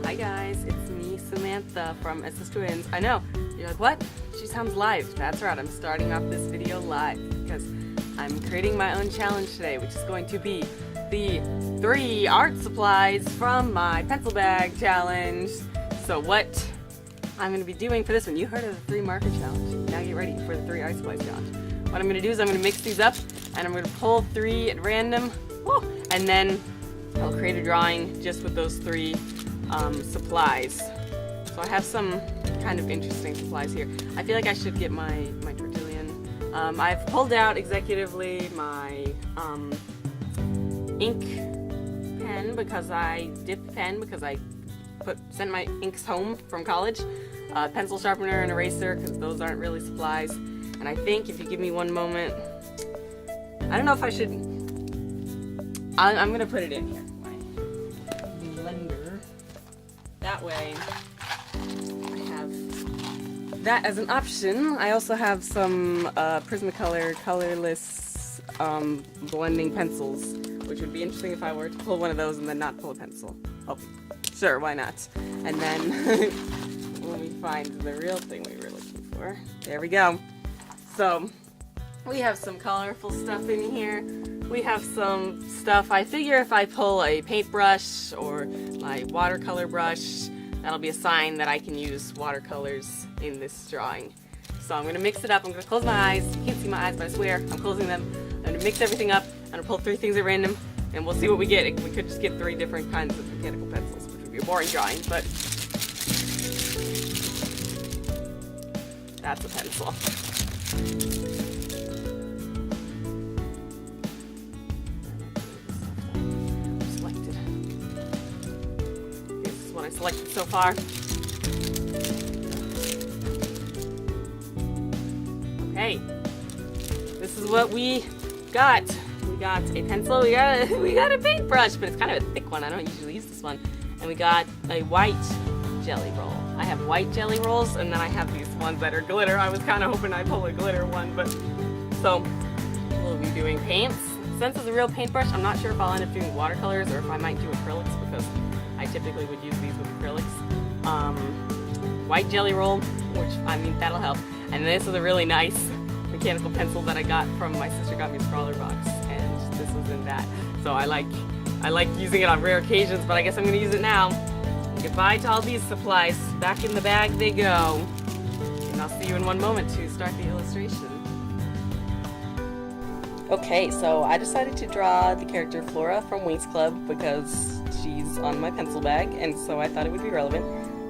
Hi guys, it's me, Samantha from SStwins. I know, you're like, what? She sounds live. That's right, I'm starting off this video live because I'm creating my own challenge today, which is going to be the 3 art supplies from my pencil bag challenge. So what I'm going to be doing for this one, you heard of the 3 marker challenge. Now get ready for the 3 art supplies challenge. What I'm going to do is I'm going to mix these up and I'm going to pull 3 at random, and then I'll create a drawing just with those 3 supplies. So I have some kind of interesting supplies here. I feel like I should get my tortillion. I've pulled out executively my ink pen because I sent my inks home from college. Pencil sharpener and eraser because those aren't really supplies. And I think if you give me one moment, I don't know if I should. I'm gonna put it in here. Blender. That way, I have that as an option. I also have some Prismacolor colorless blending pencils, which would be interesting if I were to pull one of those and then not pull a pencil. Oh, sure, why not? And then let me find the real thing we were looking for. There we go. So we have some colorful stuff in here. We have some stuff, I figure if I pull a paintbrush or my watercolor brush, that'll be a sign that I can use watercolors in this drawing. So I'm gonna mix it up. I'm gonna close my eyes. You can't see my eyes, but I swear I'm closing them. I'm gonna mix everything up. I'm gonna pull 3 things at random, and we'll see what we get. We could just get 3 different kinds of mechanical pencils, which would be a boring drawing, but that's a pencil. I selected so far. Okay, this is what we got. We got a pencil, we got a paintbrush, but it's kind of a thick one. I don't usually use this one. And we got a white jelly roll. I have white jelly rolls, and then I have these ones that are glitter. I was kind of hoping I'd pull a glitter one, but so we'll be doing paints. Since it's a real paintbrush, I'm not sure if I'll end up doing watercolors or if I might do acrylics because I typically would use these with acrylics. White jelly roll, which, I mean, that'll help. And this is a really nice mechanical pencil that I got from my sister got me a scrawler box, and this was in that. So I like using it on rare occasions, but I guess I'm gonna use it now. Goodbye to all these supplies. Back in the bag they go. And I'll see you in one moment to start the illustration. Okay, so I decided to draw the character Flora from Winx Club because she's on my pencil bag, and so I thought it would be relevant.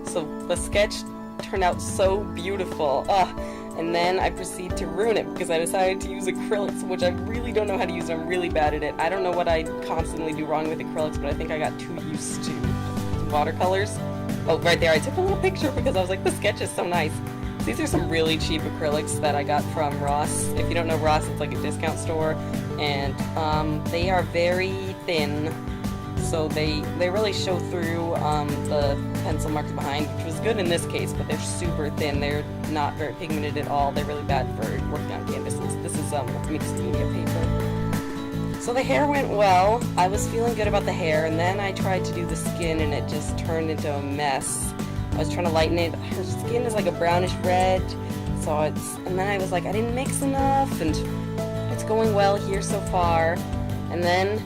So the sketch turned out so beautiful. And then I proceed to ruin it because I decided to use acrylics, which I really don't know how to use. I'm really bad at it. I don't know what I constantly do wrong with acrylics, but I think I got too used to watercolors. Oh, right there, I took a little picture because I was like, the sketch is so nice. These are some really cheap acrylics that I got from Ross. If you don't know Ross, it's like a discount store, and they are very thin, so they really show through the pencil marks behind, which was good in this case, but they're super thin. They're not very pigmented at all. They're really bad for working on canvases. This is mixed media paper. So the hair went well. I was feeling good about the hair, and then I tried to do the skin, and it just turned into a mess. I was trying to lighten it. Her skin is like a brownish red, so and then I was like, I didn't mix enough, and it's going well here so far. And then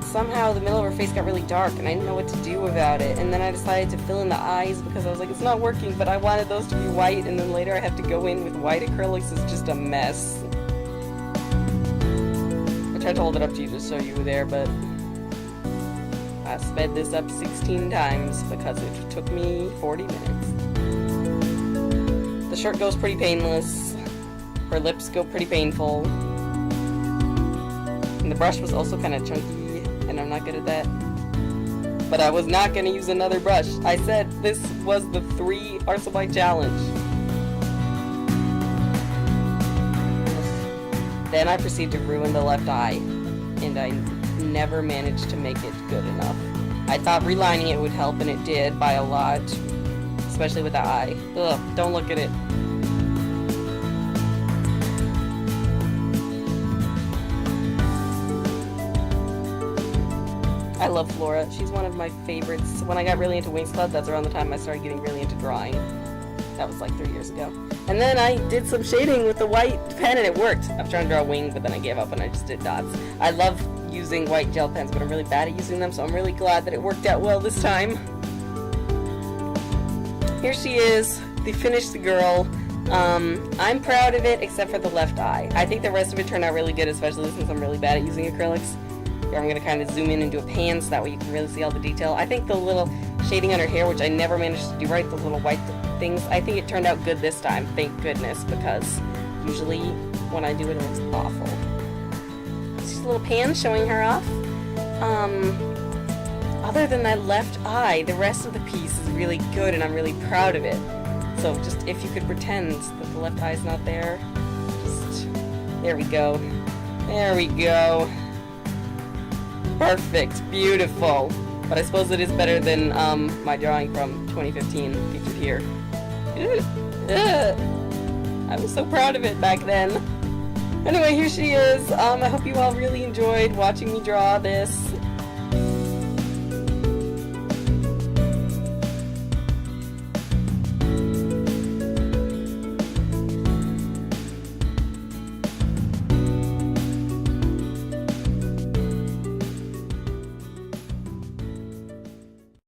somehow the middle of her face got really dark, and I didn't know what to do about it. And then I decided to fill in the eyes because I was like, it's not working, but I wanted those to be white, and then later I have to go in with white acrylics. It's just a mess. I tried to hold it up to you to show you there, but I sped this up 16 times because it took me 40 minutes. The shirt goes pretty painless. Her lips go pretty painful. And the brush was also kind of chunky, and I'm not good at that. But I was not going to use another brush. I said this was the 3 art supply challenge. Then I proceed to ruin the left eye, and I never managed to make it good enough. I thought relining it would help, and it did by a lot, especially with the eye. Ugh, don't look at it. I love Flora. She's one of my favorites. When I got really into Wings Club, that's around the time I started getting really into drawing. That was like 3 years ago. And then I did some shading with the white pen and it worked. I was trying to draw a wing, but then I gave up and I just did dots. I love using white gel pens, but I'm really bad at using them, so I'm really glad that it worked out well this time. Here she is, the finished girl. I'm proud of it, except for the left eye. I think the rest of it turned out really good, especially since I'm really bad at using acrylics. Here I'm going to kind of zoom in and do a pan so that way you can really see all the detail. I think the little shading on her hair, which I never managed to do right, those little white things, I think it turned out good this time, thank goodness, because usually when I do it, it looks awful. Just a little pan showing her off. Other than that left eye, the rest of the piece is really good and I'm really proud of it. So just if you could pretend that the left eye's not there, just, there we go. There we go. Perfect, beautiful. But I suppose it is better than my drawing from 2015 featured here. I was so proud of it back then. Anyway, here she is. I hope you all really enjoyed watching me draw this.